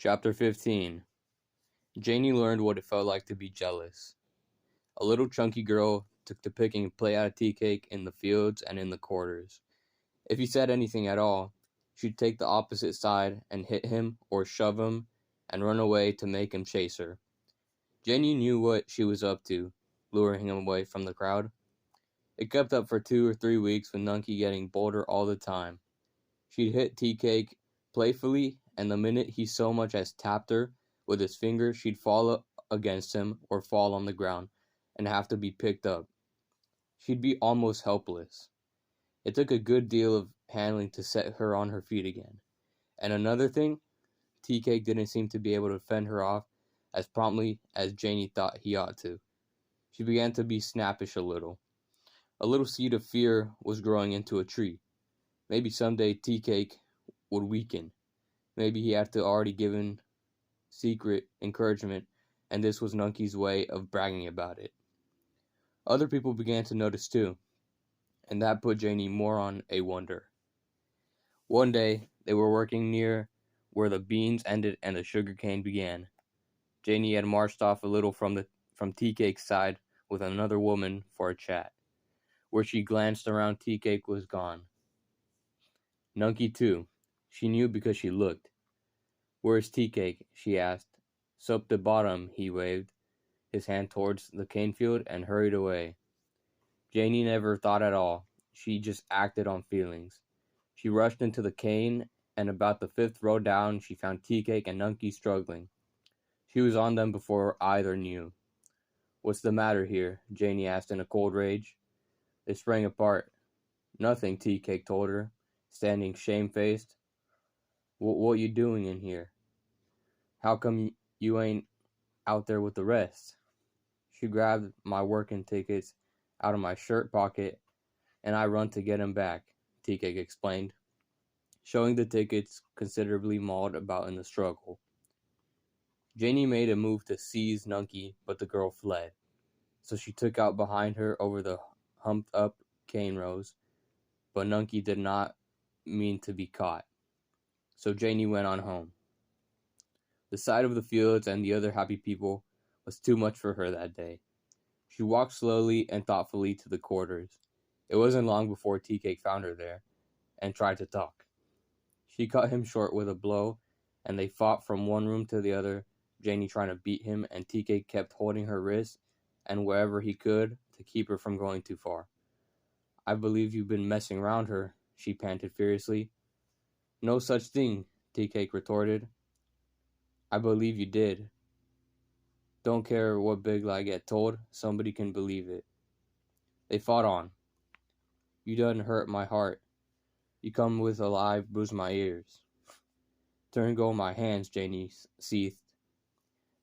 Chapter 15. Janie learned what it felt like to be jealous. A little chunky girl took to picking play out of tea cake in the fields and in the quarters. If he said anything at all, she'd take the opposite side and hit him or shove him and run away to make him chase her. Janie knew what she was up to, luring him away from the crowd. It kept up for 2 or 3 weeks with Nunky getting bolder all the time. She'd hit tea cake playfully, and the minute he so much as tapped her with his finger, she'd fall against him or fall on the ground and have to be picked up. She'd be almost helpless. It took a good deal of handling to set her on her feet again. And another thing, tea cake didn't seem to be able to fend her off as promptly as Janie thought he ought to. She began to be snappish a little. A little seed of fear was growing into a tree. Maybe someday tea cake would weaken. Maybe he had to already given secret encouragement, and this was Nunky's way of bragging about it. Other people began to notice too, and that put Janie more on a wonder. One day, they were working near where the beans ended and the sugar cane began. Janie had marched off a little from tea cake's side with another woman for a chat. Where she glanced around, tea cake was gone. Nunky too. She knew because she looked. "Where's tea cake?" she asked. "Soap the bottom," he waved his hand towards the cane field and hurried away. Janie never thought at all. She just acted on feelings. She rushed into the cane, and about the 5th row down she found tea cake and Nunky struggling. She was on them before either knew. "What's the matter here?" Janie asked in a cold rage. They sprang apart. "Nothing," tea cake told her, standing shamefaced. What you doing in here? How come you ain't out there with the rest?" She grabbed my working tickets out of my shirt pocket, and I run to get 'em back, tea cake explained, showing the tickets considerably mauled about in the struggle. Janie made a move to seize Nunky, but the girl fled, so she took out behind her over the humped-up cane rows, but Nunky did not mean to be caught. So Janie went on home. The sight of the fields and the other happy people was too much for her that day. She walked slowly and thoughtfully to the quarters. It wasn't long before tea cake found her there and tried to talk. She cut him short with a blow, and they fought from one room to the other, Janie trying to beat him, and tea cake kept holding her wrist and wherever he could to keep her from going too far. "I believe you've been messing around her," she panted furiously. "No such thing," tea cake retorted. "I believe you did. Don't care what big lie get told, somebody can believe it." They fought on. "You done hurt my heart. You come with a lie, bruise my ears." "Turn go my hands," Janie seethed.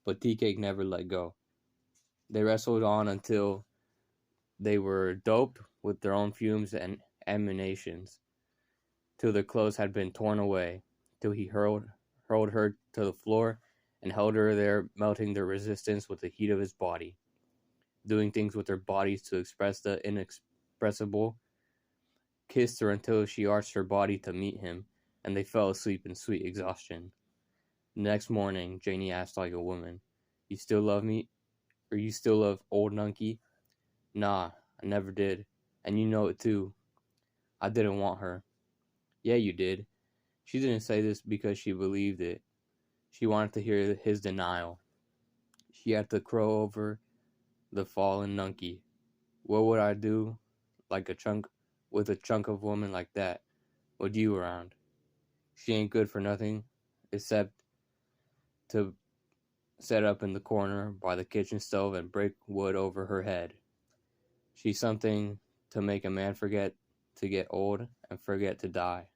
But tea cake never let go. They wrestled on until they were doped with their own fumes and emanations, till their clothes had been torn away, till he hurled her to the floor and held her there, melting their resistance with the heat of his body, doing things with their bodies to express the inexpressible, kissed her until she arched her body to meet him, and they fell asleep in sweet exhaustion. The next morning, Janie asked like a woman, "You still love me? Or you still love old Nunky?" "Nah, I never did, and you know it too. I didn't want her." "Yeah, you did." She didn't say this because she believed it. She wanted to hear his denial. She had to crow over the fallen Nunky. "What would I do with a chunk of woman like that, with you around? She ain't good for nothing, except to set up in the corner by the kitchen stove and break wood over her head. She's something to make a man forget to get old and forget to die."